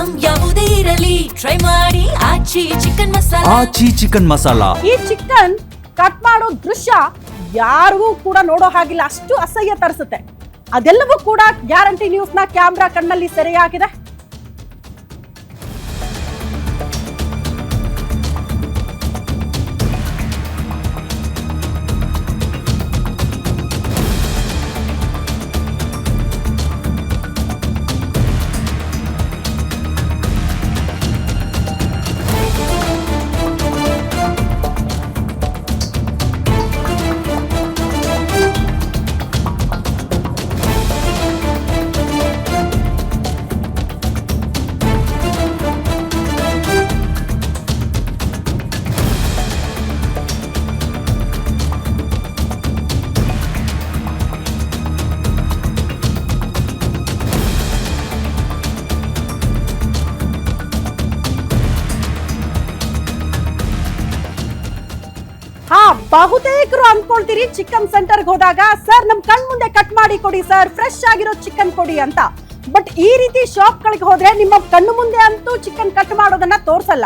Item ಯಾವುದೇ ಇರಲಿ try ಮಾಡಿ ಆಚಿ ಚಿಕನ್ ಮಸಾಲಾ. ಆಚಿ ಚಿಕನ್ ಮಸಾಲಾ. ಈ ಚಿಕನ್ ಕಟ್ ಮಾಡೋ ದೃಶ್ಯ ಯಾರಿಗೂ ಕೂಡ ನೋಡೋ ಹಾಗಿಲ್ಲ, ಅಷ್ಟು ಅಸಹ್ಯ ತರಿಸುತ್ತೆ. ಅದೆಲ್ಲವೂ ಕೂಡ ಗ್ಯಾರಂಟಿ ನ್ಯೂಸ್ನ ಕ್ಯಾಮ್ರಾ ಕಣ್ಣಲ್ಲಿ ಸೆರೆಯಾಗಿದೆ. ಬಹುತೇಕರು ಅನ್ಕೊಳ್ತೀರಿ ಚಿಕನ್ ಸೆಂಟರ್ಗೆ ಹೋದಾಗ, ಸರ್ ನಮ್ ಕಣ್ ಮುಂದೆ ಕಟ್ ಮಾಡಿ ಕೊಡಿ ಸರ್, ಫ್ರೆಶ್ ಆಗಿರೋ ಚಿಕನ್ ಕೊಡಿ ಅಂತ. ಬಟ್ ಈ ರೀತಿ ಶಾಪ್ ಗಳಿಗೆ ಹೋದ್ರೆ ನಿಮ್ಮ ಕಣ್ಣು ಮುಂದೆ ಅಂತೂ ಚಿಕನ್ ಕಟ್ ಮಾಡೋದನ್ನ ತೋರ್ಸಲ್ಲ.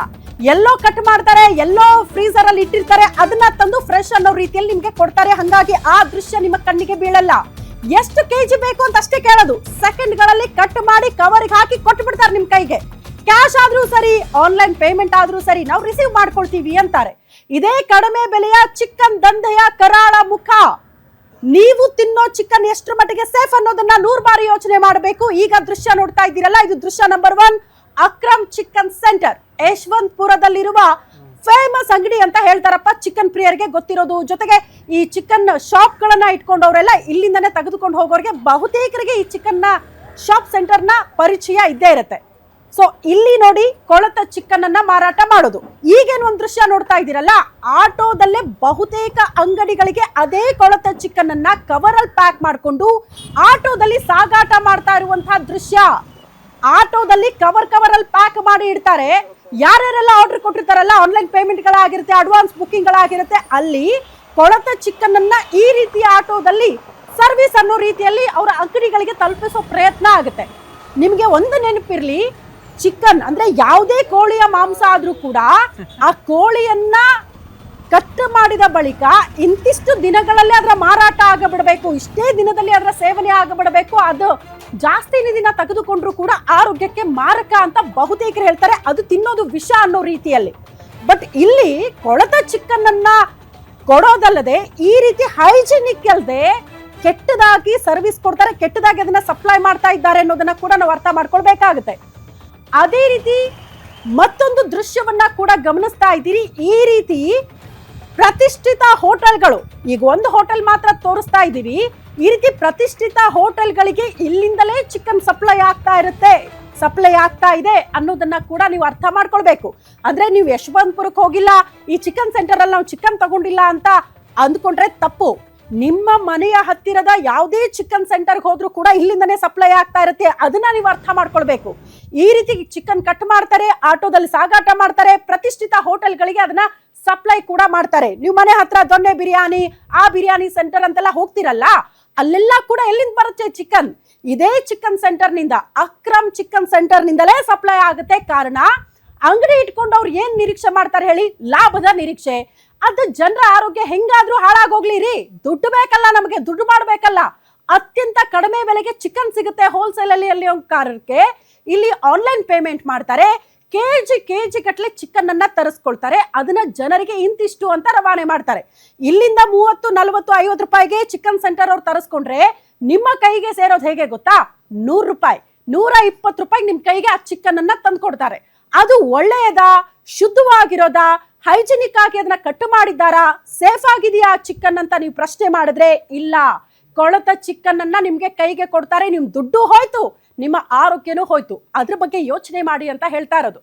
ಎಲ್ಲೋ ಕಟ್ ಮಾಡ್ತಾರೆ, ಎಲ್ಲೋ ಫ್ರೀಸರ್ ಅಲ್ಲಿ ಇಟ್ಟಿರ್ತಾರೆ, ಅದನ್ನ ತಂದು ಫ್ರೆಶ್ ಅನ್ನೋ ರೀತಿಯಲ್ಲಿ ನಿಮ್ಗೆ ಕೊಡ್ತಾರೆ. ಹಂಗಾಗಿ ಆ ದೃಶ್ಯ ನಿಮ್ಮ ಕಣ್ಣಿಗೆ ಬೀಳಲ್ಲ. ಎಷ್ಟು ಕೆಜಿ ಬೇಕು ಅಂತ ಅಷ್ಟೇ ಕೇಳೋದು, ಸೆಕೆಂಡ್ ಗಳಲ್ಲಿ ಕಟ್ ಮಾಡಿ ಕವರ್ಗೆ ಹಾಕಿ ಕೊಟ್ಟು ಬಿಡ್ತಾರೆ ನಿಮ್ ಕೈಗೆ. ಕ್ಯಾಶ್ ಆದ್ರೂ ಸರಿ, ಆನ್ಲೈನ್ ಪೇಮೆಂಟ್ ಆದ್ರೂ ಸರಿ, ನಾವು ರಿಸೀವ್ ಮಾಡ್ಕೊಳ್ತೀವಿ ಅಂತಾರೆ. ಇದೇ ಕಡಿಮೆ ಬೆಲೆಯ ಚಿಕನ್ ದಂಧೆಯ ಕರಾಳ ಮುಖ. ನೀವು ತಿನ್ನೋ ಚಿಕನ್ ಎಷ್ಟರ ಮಟ್ಟಿಗೆ ಸೇಫ್ ಅನ್ನೋದನ್ನ 100 ಬಾರಿ ಯೋಚನೆ ಮಾಡಬೇಕು. ಈಗ ದೃಶ್ಯ ನೋಡ್ತಾ ಇದ್ದೀರಲ್ಲ, ಇದು ದೃಶ್ಯ ನಂಬರ್ 1, ಅಕ್ರಮ್ ಚಿಕನ್ ಸೆಂಟರ್, ಯಶವಂತಪುರದಲ್ಲಿರುವ ಫೇಮಸ್ ಅಂಗಡಿ ಅಂತ ಹೇಳ್ತಾರಪ್ಪ ಚಿಕನ್ ಪ್ರಿಯರಿಗೆ ಗೊತ್ತಿರೋದು. ಜೊತೆಗೆ ಈ ಚಿಕನ್ ಶಾಪ್ ಗಳನ್ನ ಇಟ್ಕೊಂಡವರೆಲ್ಲ ಇಲ್ಲಿಂದನೇ ತೆಗೆದುಕೊಂಡು ಹೋಗೋರಿಗೆ ಬಹುತೇಕರಿಗೆ ಈ ಚಿಕನ್ ನ ಶಾಪ್ ಸೆಂಟರ್ ನ ಪರಿಚಯ ಇದ್ದೇ ಇರುತ್ತೆ. ಸೊ ಇಲ್ಲಿ ನೋಡಿ, ಕೊಳೆತ ಚಿಕನ್ ಅನ್ನ ಮಾರಾಟ ಮಾಡೋದು. ಈಗೇನು ಒಂದು ದೃಶ್ಯ ನೋಡ್ತಾ ಇದ್ದೀರಲ್ಲ, ಆಟೋದಲ್ಲೇ ಬಹುತೇಕ ಅಂಗಡಿಗಳಿಗೆ ಅದೇ ಕೊಳೆತ ಚಿಕನ್ ಅನ್ನ ಕವರ್ ಅಲ್ಲಿ ಪ್ಯಾಕ್ ಮಾಡಿಕೊಂಡು ಆಟೋದಲ್ಲಿ ಸಾಗಾಟ ಮಾಡ್ತಾ ಇರುವಂತಹ ದೃಶ್ಯ. ಆಟೋದಲ್ಲಿ ಕವರ್ ಅಲ್ಲಿ ಪ್ಯಾಕ್ ಮಾಡಿ ಇಡ್ತಾರೆ. ಯಾರ್ಯಾರೆಲ್ಲ ಆರ್ಡರ್ ಕೊಟ್ಟಿರ್ತಾರಲ್ಲ, ಆನ್ಲೈನ್ ಪೇಮೆಂಟ್ ಗಳಾಗಿರುತ್ತೆ, ಅಡ್ವಾನ್ಸ್ ಬುಕ್ಕಿಂಗ್ ಗಳಾಗಿರುತ್ತೆ, ಅಲ್ಲಿ ಕೊಳೆತ ಚಿಕನ್ ಅನ್ನ ಈ ರೀತಿ ಆಟೋದಲ್ಲಿ ಸರ್ವಿಸ್ ಅನ್ನೋ ರೀತಿಯಲ್ಲಿ ಅವರ ಅಂಗಡಿಗಳಿಗೆ ತಲುಪಿಸೋ ಪ್ರಯತ್ನ ಆಗುತ್ತೆ. ನಿಮ್ಗೆ ಒಂದು ನೆನಪಿರ್ಲಿ, ಚಿಕನ್ ಅಂದ್ರೆ ಯಾವುದೇ ಕೋಳಿಯ ಮಾಂಸ ಆದ್ರೂ ಕೂಡ ಆ ಕೋಳಿಯನ್ನ ಕಟ್ ಮಾಡಿದ ಬಳಿಕ ಇಂತಿಷ್ಟು ದಿನಗಳಲ್ಲಿ ಅದರ ಮಾರಾಟ ಆಗಬಿಡಬೇಕು, ಇಷ್ಟೇ ದಿನದಲ್ಲಿ ಅದರ ಸೇವನೆ ಆಗಬಿಡಬೇಕು. ಅದು ಜಾಸ್ತಿ ದಿನ ತೆಗೆದುಕೊಂಡ್ರು ಕೂಡ ಆರೋಗ್ಯಕ್ಕೆ ಮಾರಕ ಅಂತ ಬಹುತೇಕರು ಹೇಳ್ತಾರೆ. ಅದು ತಿನ್ನೋದು ವಿಷ ಅನ್ನೋ ರೀತಿಯಲ್ಲಿ. ಬಟ್ ಇಲ್ಲಿ ಕೊಳೆತ ಚಿಕನ್ ಅನ್ನ ಕೊಡೋದಲ್ಲದೆ ಈ ರೀತಿ ಹೈಜಿನಿಕ್ ಅಲ್ಲದೆ ಕೆಟ್ಟದಾಗಿ ಸರ್ವಿಸ್ ಕೊಡ್ತಾರೆ, ಕೆಟ್ಟದಾಗಿ ಅದನ್ನ ಸಪ್ಲೈ ಮಾಡ್ತಾ ಇದ್ದಾರೆ ಅನ್ನೋದನ್ನ ಕೂಡ ನಾವು ಅರ್ಥ ಮಾಡ್ಕೊಳ್ಬೇಕಾಗುತ್ತೆ. ಅದೇ ರೀತಿ ಮತ್ತೊಂದು ದೃಶ್ಯವನ್ನ ಕೂಡ ಗಮನಿಸ್ತಾ ಇದ್ದೀರಿ. ಈ ರೀತಿ ಪ್ರತಿಷ್ಠಿತ ಹೋಟೆಲ್ಗಳು, ಈಗ ಒಂದು ಹೋಟೆಲ್ ಮಾತ್ರ ತೋರಿಸ್ತಾ ಇದ್ದೀವಿ, ಈ ರೀತಿ ಪ್ರತಿಷ್ಠಿತ ಹೋಟೆಲ್ಗಳಿಗೆ ಇಲ್ಲಿಂದಲೇ ಚಿಕನ್ ಸಪ್ಲೈ ಆಗ್ತಾ ಇದೆ ಅನ್ನೋದನ್ನ ಕೂಡ ನೀವು ಅರ್ಥ ಮಾಡ್ಕೊಳ್ಬೇಕು. ಅಂದ್ರೆ ನೀವು ಯಶವಂತಪುರಕ್ಕೆ ಹೋಗಿಲ್ಲ, ಈ ಚಿಕನ್ ಸೆಂಟರ್ ಅಲ್ಲಿ ನಾವು ಚಿಕನ್ ತಗೊಂಡಿಲ್ಲ ಅಂತ ಅಂದ್ಕೊಂಡ್ರೆ ತಪ್ಪು. ನಿಮ್ಮ ಮನೆಯ ಹತ್ತಿರದ ಯಾವುದೇ ಚಿಕನ್ ಸೆಂಟರ್ಗೆ ಹೋದ್ರೂ ಕೂಡ ಇಲ್ಲಿಂದನೇ ಸಪ್ಲೈ ಆಗ್ತಾ ಇರುತ್ತೆ. ಅದನ್ನ ನೀವು ಅರ್ಥ ಮಾಡ್ಕೊಳ್ಬೇಕು. ಈ ರೀತಿ ಚಿಕನ್ ಕಟ್ ಮಾಡ್ತಾರೆ, ಆಟೋದಲ್ಲಿ ಸಾಗಾಟ ಮಾಡ್ತಾರೆ, ಪ್ರತಿಷ್ಠಿತ ಹೋಟೆಲ್ಗಳಿಗೆ ಅದನ್ನ ಸಪ್ಲೈ ಕೂಡ ಮಾಡ್ತಾರೆ. ನೀವು ಮನೆ ಹತ್ರ ದೊಣ್ಣೆ ಬಿರಿಯಾನಿ, ಆ ಬಿರಿಯಾನಿ ಸೆಂಟರ್ ಅಂತೆಲ್ಲ ಹೋಗ್ತಿರಲ್ಲ, ಅಲ್ಲೆಲ್ಲ ಕೂಡ ಎಲ್ಲಿಂದ ಬರುತ್ತೆ ಚಿಕನ್? ಇದೇ ಚಿಕನ್ ಸೆಂಟರ್ ನಿಂದ, ಅಕ್ರಮ್ ಚಿಕನ್ ಸೆಂಟರ್ ನಿಂದಲೇ ಸಪ್ಲೈ ಆಗುತ್ತೆ. ಕಾರಣ, ಅಂಗಡಿ ಇಟ್ಕೊಂಡು ಅವ್ರು ಏನ್ ನಿರೀಕ್ಷೆ ಮಾಡ್ತಾರೆ ಹೇಳಿ? ಲಾಭದ ನಿರೀಕ್ಷೆ. ಅದು ಜನರ ಆರೋಗ್ಯ ಹೆಂಗಾದ್ರೂ ಹಾಳಾಗೋಗ್ಲಿ ರೀ, ದುಡ್ಡು ಬೇಕಲ್ಲ, ನಮಗೆ ದುಡ್ಡು ಮಾಡ್ಬೇಕಲ್ಲ. ಅತ್ಯಂತ ಕಡಿಮೆ ಬೆಲೆಗೆ ಚಿಕನ್ ಸಿಗುತ್ತೆ ಹೋಲ್ಸೇಲ್ ಅಲ್ಲಿ ಕಾರಣಕ್ಕೆ ಇಲ್ಲಿ ಆನ್ಲೈನ್ ಪೇಮೆಂಟ್ ಮಾಡ್ತಾರೆ. ಕೆಜಿ ಗಟ್ಟಲೆ ಚಿಕನ್ ಅನ್ನ ತರಿಸ್ಕೊಳ್ತಾರೆ. ಅದನ್ನ ಜನರಿಗೆ ಇಂತಿಷ್ಟು ಅಂತ ರವಾನೆ ಮಾಡ್ತಾರೆ. ಇಲ್ಲಿಂದ 30, 40, 50 ರೂಪಾಯಿಗೆ ಚಿಕನ್ ಸೆಂಟರ್ ಅವ್ರು ತರಿಸ್ಕೊಂಡ್ರೆ ನಿಮ್ಮ ಕೈಗೆ ಸೇರೋದು ಹೇಗೆ ಗೊತ್ತಾ? 100 ರೂಪಾಯಿ, 120 ರೂಪಾಯಿ ನಿಮ್ ಕೈಗೆ ಆ ಚಿಕನ್ ಅನ್ನ ತಂದು ಕೊಡ್ತಾರೆ. ಅದು ಒಳ್ಳೆಯದಾ, ಶುದ್ಧವಾಗಿರೋದಾ, ಹೈಜಿನಿಕ್ ಆಗಿ ಅದನ್ನ ಕಟ್ ಮಾಡಿದ್ದಾರಾ, ಸೇಫ್ ಆಗಿದೆಯಾ ಚಿಕನ್ ಅಂತ ನೀವು ಪ್ರಶ್ನೆ ಮಾಡಿದ್ರೆ ಇಲ್ಲ, ಕೊಳೆತ ಚಿಕನ್ ಅನ್ನ ನಿಮ್ಗೆ ಕೈಗೆ ಕೊಡ್ತಾರೆ. ನಿಮ್ ದುಡ್ಡು ಹೋಯ್ತು, ನಿಮ್ಮ ಆರೋಗ್ಯನೂ ಹೋಯ್ತು. ಅದ್ರ ಬಗ್ಗೆ ಯೋಚನೆ ಮಾಡಿ ಅಂತ ಹೇಳ್ತಾ ಇರೋದು.